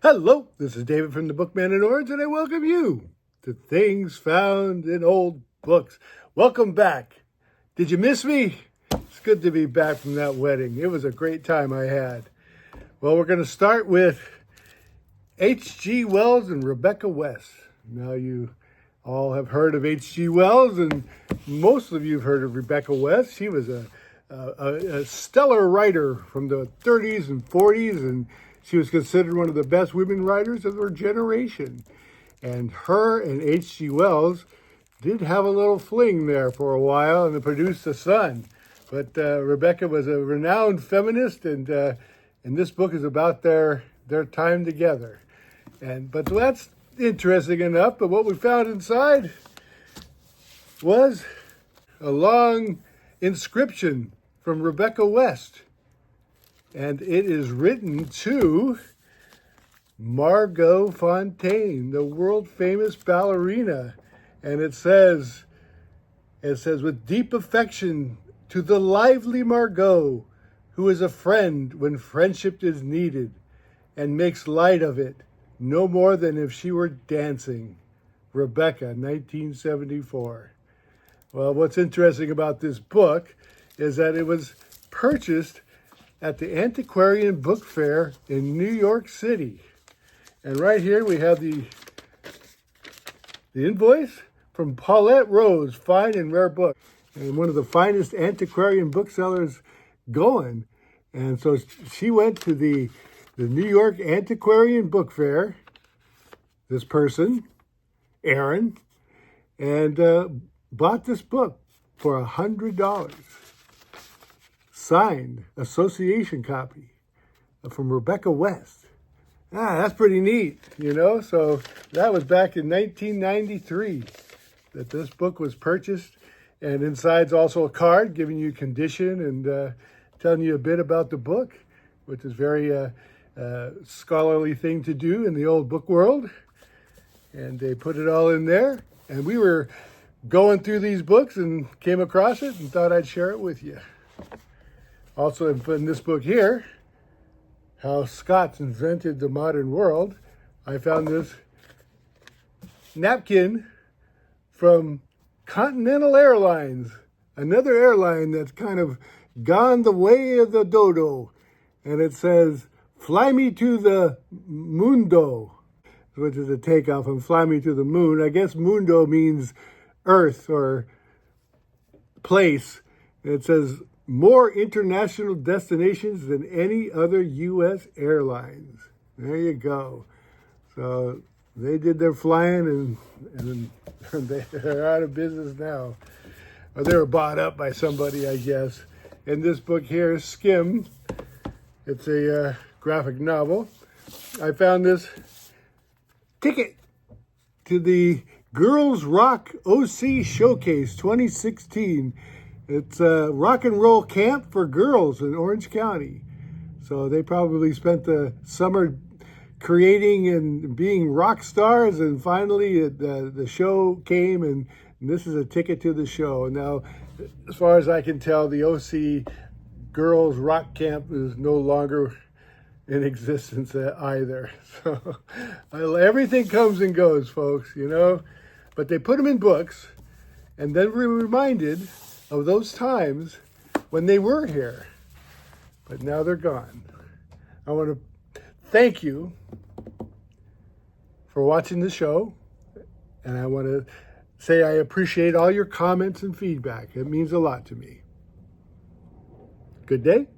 Hello, this is David from the Bookman in Orange, and I welcome you to Things Found in Old Books. Welcome back. Did you miss me? It's good to be back from that wedding. It was a great time I had. Well, we're going to start with H.G. Wells and Rebecca West. Now, you all have heard of H.G. Wells, and most of you have heard of Rebecca West. She was a stellar writer from the 30s and 40s, and she was considered one of the best women writers of her generation. And her and H.G. Wells did have a little fling there for a while, and they produced a son. But Rebecca was a renowned feminist, and this book is about their time together. But that's interesting enough. But what we found inside was a long inscription from Rebecca West. And it is written to Margot Fonteyn, the world-famous ballerina. And it says, with deep affection to the lively Margot, who is a friend when friendship is needed, and makes light of it, no more than if she were dancing. Rebecca, 1974. Well, what's interesting about this book is that it was purchased at the Antiquarian Book Fair in New York City. And right here we have the invoice from Paulette Rose, Fine and Rare Book, and one of the finest antiquarian booksellers going. And so she went to the New York Antiquarian Book Fair, this person, Aaron, and bought this book for $100. Signed association copy from Rebecca West. That's pretty neat, you know. So that was back in 1993 that this book was purchased. And inside's also a card giving you condition and telling you a bit about the book, which is very scholarly thing to do in the old book world. And they put it all in there. And we were going through these books and came across it and thought I'd share it with you. Also in this book here, How Scots Invented the Modern World, I found this napkin from Continental Airlines, another airline that's kind of gone the way of the dodo. And it says, "Fly me to the mundo," which is a takeoff from "Fly me to the moon." I guess mundo means earth or place. And it says, "More international destinations than any other U.S. airlines." There you go. So they did their flying and they're out of business now. Or they were bought up by somebody, I guess. And this book here, Skim, it's a graphic novel. I found this ticket to the Girls Rock OC Showcase 2016. It's a rock and roll camp for girls in Orange County. So they probably spent the summer creating and being rock stars, and finally the show came, and this is a ticket to the show. Now, as far as I can tell, the OC Girls Rock Camp is no longer in existence either. So everything comes and goes, folks, you know. But they put them in books, and then we're reminded of those times when they were here, but now they're gone. I want to thank you for watching the show, and I want to say I appreciate all your comments and feedback. It means a lot to me. Good day.